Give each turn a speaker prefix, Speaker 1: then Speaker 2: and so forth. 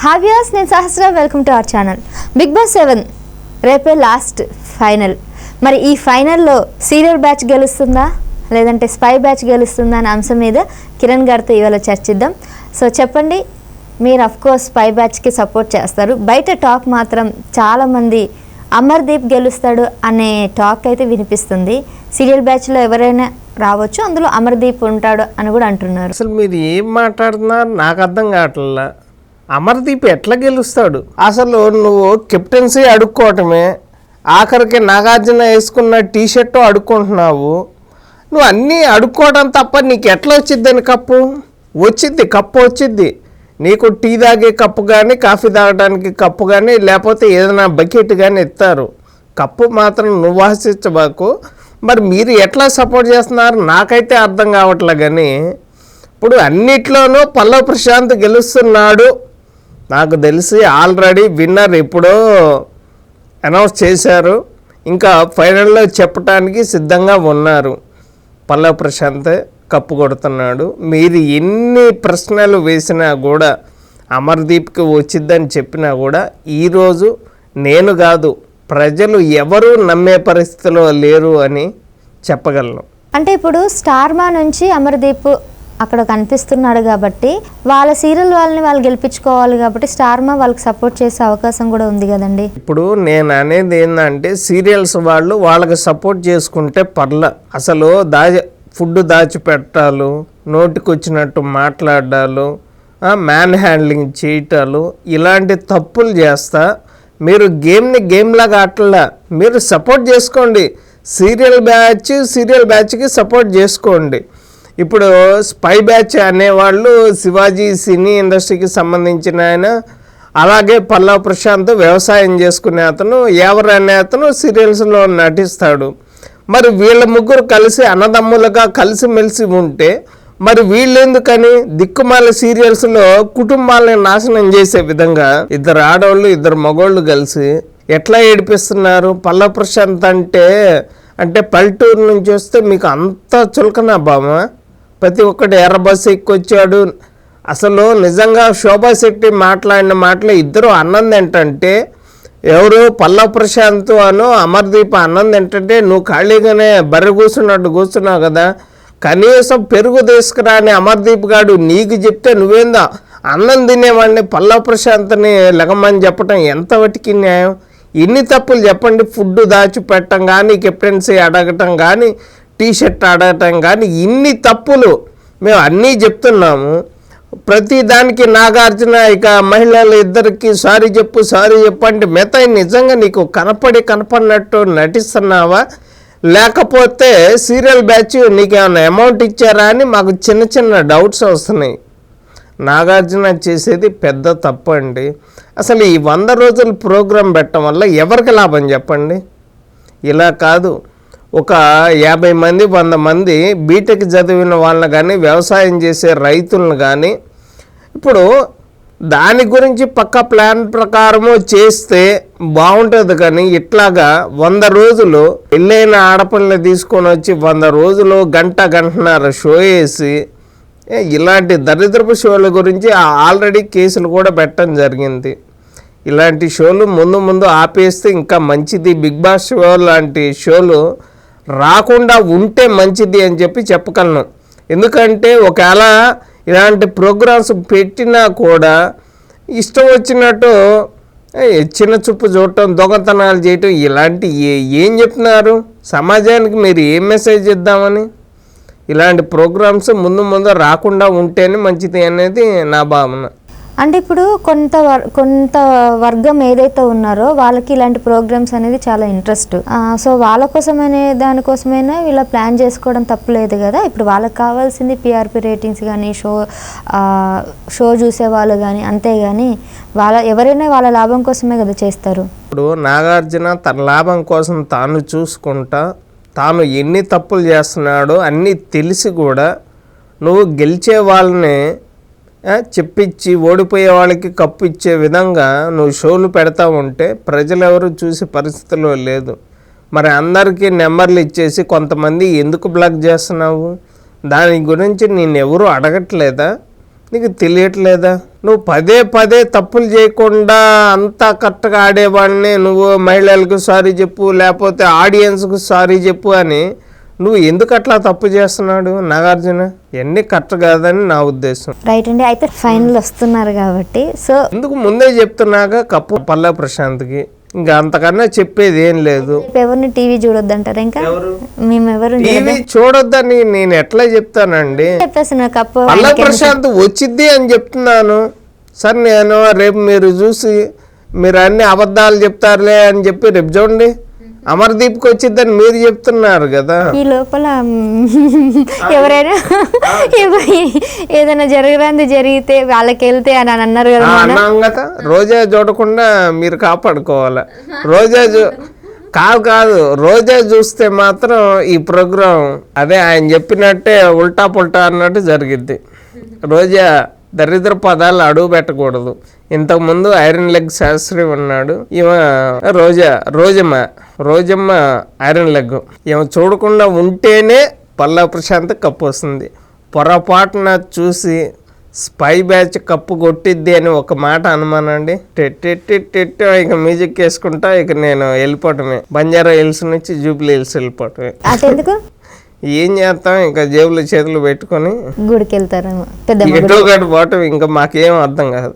Speaker 1: హావ్యాస్ నేను Sahasra welcome to our channel. Bigg Boss 7 రేపే last final. మరి ఈ ఫైనల్లో సీరియల్ బ్యాచ్ గెలుస్తుందా లేదంటే స్పై బ్యాచ్ గెలుస్తుందా అనే అంశం మీద కిరణ్ గారితో ఇవాళ చర్చిద్దాం. సో చెప్పండి, మీరు అఫ్కోర్స్ స్పై బ్యాచ్కి సపోర్ట్ చేస్తారు. బయట టాక్ మాత్రం చాలామంది అమర్దీప్ గెలుస్తాడు అనే టాక్ అయితే వినిపిస్తుంది. సీరియల్ బ్యాచ్లో ఎవరైనా రావచ్చు, అందులో అమర్దీప్ ఉంటాడు అని కూడా అంటున్నారు.
Speaker 2: అసలు మీరు ఏం మాట్లాడుతున్నారు నాకు అర్థం కావట్లా. అమర్దీప్ ఎట్లా గెలుస్తాడు? అసలు నువ్వు కెప్టెన్సీ అడుక్కోవటమే, ఆఖరికి నాగార్జున వేసుకున్న టీషర్టు అడుక్కుంటున్నావు. నువ్వు అన్నీ అడుక్కోవడం తప్ప నీకు ఎట్లా వచ్చిద్దని కప్పు వచ్చిద్ది. నీకు టీ తాగే కప్పు కానీ, కాఫీ తాగడానికి కప్పు కానీ, లేకపోతే ఏదైనా బకెట్ కానీ ఇస్తారు. కప్పు మాత్రం నువ్వు ఆశించబాకు. మరి మీరు ఎట్లా సపోర్ట్ చేస్తున్నారు నాకైతే అర్థం కావట్లే. కానీ ఇప్పుడు అన్నిట్లోనూ పల్లవ్ ప్రశాంత్ గెలుస్తున్నాడు. నాకు తెలిసి ఆల్రెడీ విన్నర్ ఎప్పుడో అనౌన్స్ చేశారు, ఇంకా ఫైనల్లో చెప్పడానికి సిద్ధంగా ఉన్నారు. పల్లవ్ ప్రశాంత్ కప్పు కొడుతున్నాడు. మీరు ఎన్ని ప్రశ్నలు వేసినా కూడా, అమర్దీప్కి వచ్చిద్దని చెప్పినా కూడా ఈరోజు నేను కాదు, ప్రజలు ఎవరు నమ్మే పరిస్థితిలో లేరు అని చెప్పగలను.
Speaker 1: అంటే ఇప్పుడు స్టార్మా నుంచి అమర్దీప్ అక్కడ కనిపిస్తున్నాడు కాబట్టి వాళ్ళ సీరియల్ వాళ్ళు గెలిపించుకోవాలి కాబట్టి స్టార్మా వాళ్ళకి సపోర్ట్ చేసే అవకాశం కూడా ఉంది కదండి.
Speaker 2: ఇప్పుడు నేను అనేది ఏంటంటే సీరియల్స్ వాళ్ళు వాళ్ళకి సపోర్ట్ చేసుకుంటే పర్ల. అసలు ఫుడ్ దాచిపెట్టాలు, నోటికి వచ్చినట్టు మాట్లాడాలు, మ్యాన్ హ్యాండ్లింగ్ చేయటాలు, ఇలాంటి తప్పులు చేస్తా మీరు గేమ్లాగా ఆటలా మీరు సపోర్ట్ చేసుకోండి. సీరియల్ బ్యాచ్కి సపోర్ట్ చేసుకోండి. ఇప్పుడు స్పై బ్యాచ్ అనేవాళ్ళు శివాజీ సినీ ఇండస్ట్రీకి సంబంధించిన ఆయన, అలాగే పల్లవ్ ప్రశాంత్ వ్యవసాయం చేసుకునే అతను, ఎవరు అనే అతను సీరియల్స్లో నటిస్తాడు. మరి వీళ్ళ ముగ్గురు కలిసి అన్నదమ్ములుగా కలిసిమెలిసి ఉంటే మరి వీళ్ళెందుకని దిక్కుమాల సీరియల్స్లో కుటుంబాలను నాశనం చేసే విధంగా ఇద్దరు ఆడవాళ్ళు ఇద్దరు మగవాళ్ళు కలిసి ఎట్లా ఏడిపిస్తున్నారు? పల్లవ్ ప్రశాంత్ అంటే పల్లెటూరు నుంచి వస్తే మీకు అంత చులకనా బామా? ప్రతి ఒక్కటి ఎర్ర బస్సు ఎక్కొచ్చాడు. అసలు నిజంగా శోభా శెట్టి మాట్లాడిన మాటలు ఇద్దరు అన్నది ఏంటంటే, ఎవరు పల్లవ్ ప్రశాంత్ అమర్దీప్ అన్నది ఏంటంటే, నువ్వు ఖాళీగానే బర్రె కూర్చున్నావు కదా, కనీసం పెరుగు తీసుకురాని అమర్దీప్ గాడు నీకు చెప్తే నువ్వేందా అన్నం తినేవాడిని పల్లవ్ ప్రశాంత్ని లెగమని చెప్పటం ఎంతవటికి న్యాయం? ఎన్ని తప్పులు చెప్పండి. ఫుడ్ దాచిపెట్టడం కానీ, కెప్టెన్సీ అడగటం కానీ, టీషర్ట్ అడగటం కానీ, ఇన్ని తప్పులు మేము అన్నీ చెప్తున్నాము. ప్రతి దానికి నాగార్జున ఇక మహిళలు ఇద్దరికి సారీ చెప్పు అంటే మిగతా నిజంగా నీకు కనపడినట్టు నటిస్తున్నావా? లేకపోతే సీరియల్ బ్యాచ్ నీకేమైనా అమౌంట్ ఇచ్చారా అని మాకు చిన్న డౌట్స్ వస్తున్నాయి. నాగార్జున చేసేది పెద్ద తప్పు అండి. అసలు ఈ 100 రోజుల ప్రోగ్రాం పెట్టడం వల్ల ఎవరికి లాభం చెప్పండి? ఇలా కాదు, ఒక 50 మంది 100 మంది బీటెక్ చదివిన వాళ్ళని కానీ, వ్యవసాయం చేసే రైతులను కానీ, ఇప్పుడు దాని గురించి పక్క ప్లాన్ ప్రకారము చేస్తే బాగుంటుంది. కానీ ఇట్లాగా 100 రోజులు పెళ్ళైన ఆడపిల్లని తీసుకొని వచ్చి 100 రోజులు గంటన్నర షో వేసి ఇలాంటి దరిద్రపు షోల గురించి ఆల్రెడీ కేసులు కూడా పెట్టడం జరిగింది. ఇలాంటి షోలు ముందు ఆపేస్తే ఇంకా మంచిది. బిగ్ బాస్ షో లాంటి షోలు రాకుండా ఉంటే మంచిది అని చెప్పగలను. ఎందుకంటే ఒకవేళ ఇలాంటి ప్రోగ్రామ్స్ పెట్టినా కూడా ఇష్టం వచ్చినట్టు చిన్న చూపు చూడటం, దొంగతనాలు చేయటం, ఇలాంటి ఏం చెప్తున్నారు సమాజానికి? మీరు ఏం మెసేజ్ ఇద్దామని? ఇలాంటి ప్రోగ్రామ్స్ ముందు రాకుండా ఉంటేనే మంచిది అనేది నా భావన.
Speaker 1: అంటే ఇప్పుడు కొంత వర్గం ఏదైతే ఉన్నారో వాళ్ళకి ఇలాంటి ప్రోగ్రామ్స్ అనేది చాలా ఇంట్రెస్ట్. సో వాళ్ళ దానికోసమైనా వీళ్ళ ప్లాన్ చేసుకోవడం తప్పులేదు కదా. ఇప్పుడు వాళ్ళకి కావాల్సింది పిఆర్పి రేటింగ్స్ కానీ, షో చూసేవాళ్ళు కానీ, అంతేగాని ఎవరైనా వాళ్ళ లాభం కోసమే కదా చేస్తారు.
Speaker 2: ఇప్పుడు నాగార్జున తన లాభం కోసం తాను చూసుకుంటా, తాను ఎన్ని తప్పులు చేస్తున్నాడో అన్నీ తెలిసి కూడా నువ్వు గెలిచే వాళ్ళని చెప్పించి ఓడిపోయే వాళ్ళకి కప్పు ఇచ్చే విధంగా నువ్వు షోలు పెడతా ఉంటే ప్రజలు ఎవరు చూసే పరిస్థితిలో లేదు. మరి అందరికీ నెంబర్లు ఇచ్చేసి కొంతమంది ఎందుకు బ్లాక్ చేస్తున్నావు? దాని గురించి నేను ఎవరు అడగట్లేదా? నీకు తెలియట్లేదా? నువ్వు పదే పదే తప్పులు చేయకుండా అంతా కరెక్ట్గా ఆడేవాడిని, నువ్వు మహిళలకు సారీ చెప్పు లేకపోతే ఆడియన్స్కు సారీ చెప్పు అని నువ్వు ఎందుకు అట్లా తప్పు చేస్తున్నాడు నాగార్జున? ఇవన్నీ కరెక్ట్ కాదని నా ఉద్దేశం.
Speaker 1: రైట్ అండి. అయితే ఫైనల్ వస్తున్నారు కాబట్టి సో
Speaker 2: ఎందుకు ముందే చెప్తున్నాక కప్పు పల్లా ప్రశాంత్కి, ఇంకా అంతకన్నా చెప్పేది ఏం లేదు.
Speaker 1: ఎవరిని టీవీ చూడొద్దంటారా? ఇంకా మేమెవరు
Speaker 2: టీవీ చూడొద్దని నేను ఎట్లా చెప్తానండి?
Speaker 1: చెప్పేస్తున్నా కప్పు
Speaker 2: పల్లా ప్రశాంత్ వచ్చిద్ది అని చెప్తున్నాను. సరే నేను రేపు మీరు చూసి మీరు అన్ని అబద్ధాలు చెప్తారులే అని చెప్పి రేపు చూడండి అమర్దీప్కి వచ్చిద్దని మీరు చెప్తున్నారు కదా.
Speaker 1: ఈ లోపల ఎవరైనా ఏదైనా జరగరాంది జరిగితే వాళ్ళకి వెళ్తే అని అన్నారు కదా.
Speaker 2: అన్నాం కదా, రోజా చూడకుండా మీరు కాపాడుకోవాలి. రోజా కాదు రోజా చూస్తే మాత్రం ఈ ప్రోగ్రాం అదే ఆయన చెప్పినట్టే ఉల్టా పుల్టా అన్నట్టు జరిగిద్ది. రోజా దరిద్ర పదాలు అడుగు పెట్టకూడదు. ఇంతకుముందు ఐరన్ లెగ్ శాస్త్రి ఉన్నాడు, రోజమ్మ ఐరన్ లెగ్. ఈమె చూడకుండా ఉంటేనే పల్లా ప్రశాంత్ కప్పు వస్తుంది. పొరపాటున చూసి స్పై బ్యాచ్ కప్పు కొట్టిద్ది అని ఒక మాట అనుమానండి. టెట్ ఇక మ్యూజిక్ వేసుకుంటా ఇక నేను వెళ్ళిపోవటమే, బంజారా హిల్స్ నుంచి జూబ్లీ హిల్స్ వెళ్ళిపోవటమే. ఏం చేస్తాం, ఇంకా జేబులో చేతులు పెట్టుకొని
Speaker 1: గుడికి వెళ్తారేమో, పెద్ద
Speaker 2: ఎటో గడి పోవటం ఇంకా మాకేం అర్థం కాదు.